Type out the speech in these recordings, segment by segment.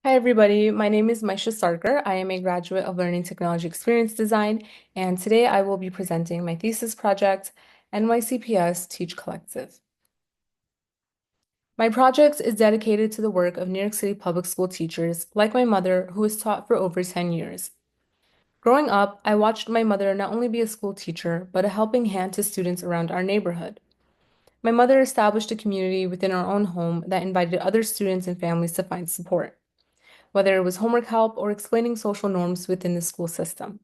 Hi, everybody. My name is Maisha Sarker. I am a graduate of Learning Technology Experience Design, and today I will be presenting my thesis project, NYCPS Teach Collective. My project is dedicated to the work of New York City public school teachers, like my mother, who has taught for over 10 years. Growing up, I watched my mother not only be a school teacher, but a helping hand to students around our neighborhood. My mother established a community within our own home that invited other students and families to find support, whether it was homework help or explaining social norms within the school system.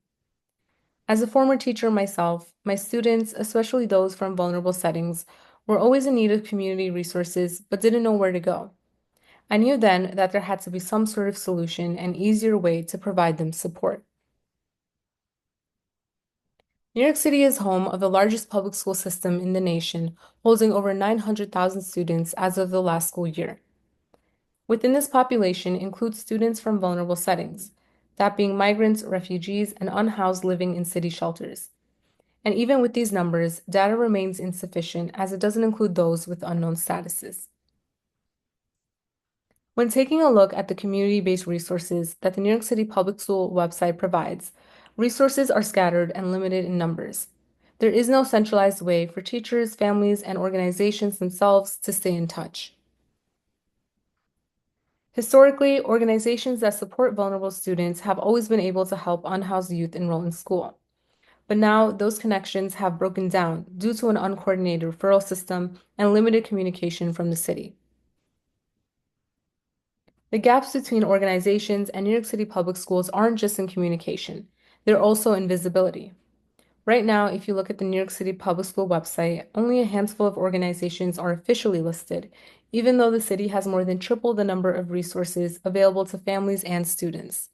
As a former teacher myself, my students, especially those from vulnerable settings, were always in need of community resources but didn't know where to go. I knew then that there had to be some sort of solution and easier way to provide them support. New York City is home of the largest public school system in the nation, holding over 900,000 students as of the last school year. Within this population includes students from vulnerable settings, that being migrants, refugees, and unhoused living in city shelters. And even with these numbers, data remains insufficient as it doesn't include those with unknown statuses. When taking a look at the community-based resources that the New York City Public School website provides, resources are scattered and limited in numbers. There is no centralized way for teachers, families, and organizations themselves to stay in touch. Historically, organizations that support vulnerable students have always been able to help unhoused youth enroll in school. But now those connections have broken down due to an uncoordinated referral system and limited communication from the city. The gaps between organizations and New York City public schools aren't just in communication, they're also in visibility. Right now, if you look at the New York City Public School website, only a handful of organizations are officially listed, even though the city has more than triple the number of resources available to families and students.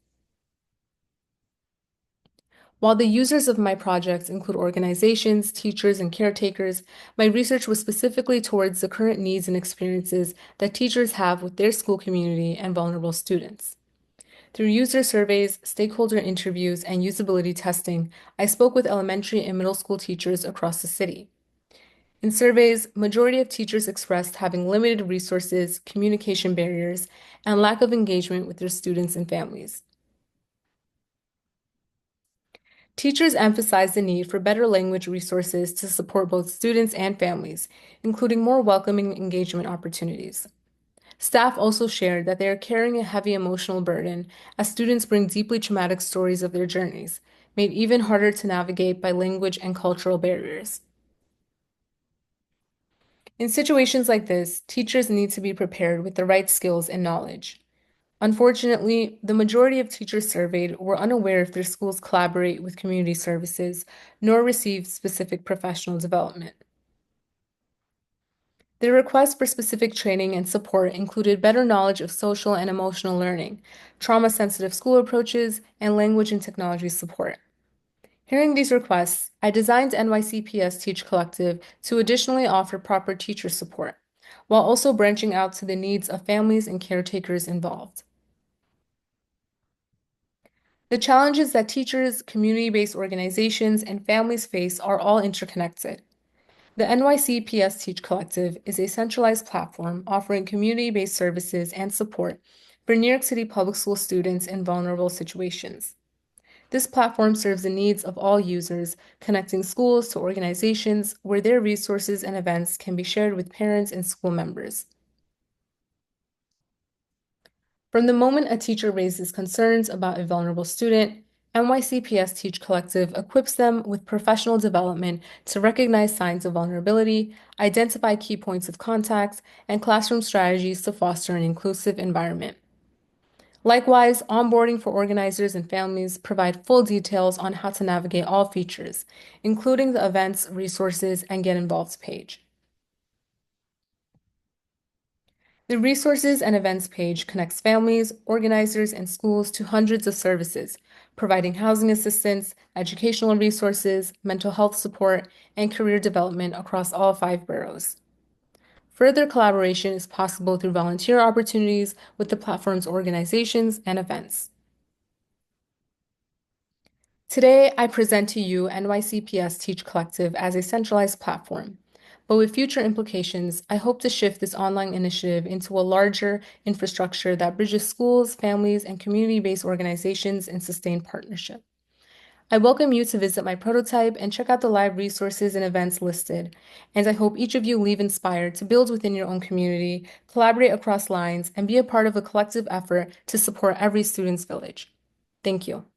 While the users of my projects include organizations, teachers, and caretakers, my research was specifically towards the current needs and experiences that teachers have with their school community and vulnerable students. Through user surveys, stakeholder interviews, and usability testing, I spoke with elementary and middle school teachers across the city. In surveys, majority of teachers expressed having limited resources, communication barriers, and lack of engagement with their students and families. Teachers emphasized the need for better language resources to support both students and families, including more welcoming engagement opportunities. Staff also shared that they are carrying a heavy emotional burden as students bring deeply traumatic stories of their journeys, made even harder to navigate by language and cultural barriers. In situations like this, teachers need to be prepared with the right skills and knowledge. Unfortunately, the majority of teachers surveyed were unaware if their schools collaborate with community services, nor receive specific professional development. Their requests for specific training and support included better knowledge of social and emotional learning, trauma-sensitive school approaches, and language and technology support. Hearing these requests, I designed NYCPS Teach Collective to additionally offer proper teacher support, while also branching out to the needs of families and caretakers involved. The challenges that teachers, community-based organizations, and families face are all interconnected. The NYCPS Teach Collective is a centralized platform offering community-based services and support for New York City public school students in vulnerable situations. This platform serves the needs of all users, connecting schools to organizations where their resources and events can be shared with parents and school members. From the moment a teacher raises concerns about a vulnerable student, NYCPS Teach Collective equips them with professional development to recognize signs of vulnerability, identify key points of contact, and classroom strategies to foster an inclusive environment. Likewise, onboarding for organizers and families provide full details on how to navigate all features, including the events, resources, and Get Involved page. The Resources and Events page connects families, organizers, and schools to hundreds of services, providing housing assistance, educational resources, mental health support, and career development across all 5 boroughs. Further collaboration is possible through volunteer opportunities with the platform's organizations and events. Today, I present to you NYCPS Teach Collective as a centralized platform. But with future implications, I hope to shift this online initiative into a larger infrastructure that bridges schools, families, and community-based organizations in sustained partnership. I welcome you to visit my prototype and check out the live resources and events listed. And I hope each of you leave inspired to build within your own community, collaborate across lines, and be a part of a collective effort to support every student's village. Thank you.